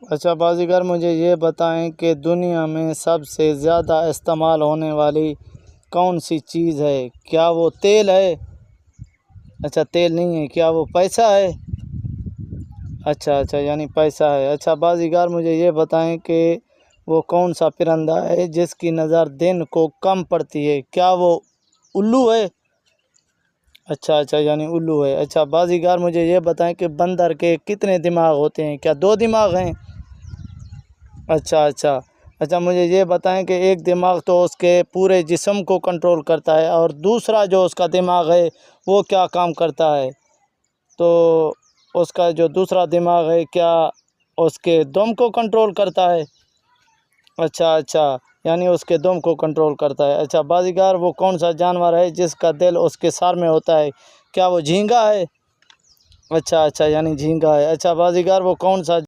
اچھا بازیگر مجھے یہ بتائیں کہ دنیا میں سب سے زیادہ استعمال ہونے والی کون سی چیز ہے؟ کیا وہ تیل ہے؟ اچھا تیل نہیں ہے، کیا وہ پیسہ ہے؟ اچھا یعنی پیسہ ہے۔ اچھا بازیگر مجھے یہ بتائیں کہ وہ کون سا پرندہ ہے جس کی نظر دن کو کم پڑتی ہے؟ کیا وہ الو ہے؟ اچھا یعنی الو ہے۔ اچھا بازیگر مجھے یہ بتائیں کہ بندر کے کتنے دماغ ہوتے ہیں؟ کیا 2 دماغ ہیں؟ اچھا مجھے یہ بتائیں کہ ایک دماغ تو اس کے پورے جسم کو کنٹرول کرتا ہے، اور دوسرا جو اس کا دماغ ہے وہ کیا کام کرتا ہے؟ تو اس کا جو دوسرا دماغ ہے کیا اس کے دم کو کنٹرول کرتا ہے؟ اچھا یعنی اس کے دم کو کنٹرول کرتا ہے۔ اچھا بازیگر وہ کون سا جانور ہے جس کا دل اس کے سر میں ہوتا ہے؟ کیا وہ جھینگا ہے؟ اچھا یعنی جھینگا ہے۔ اچھا بازیگر وہ کون سا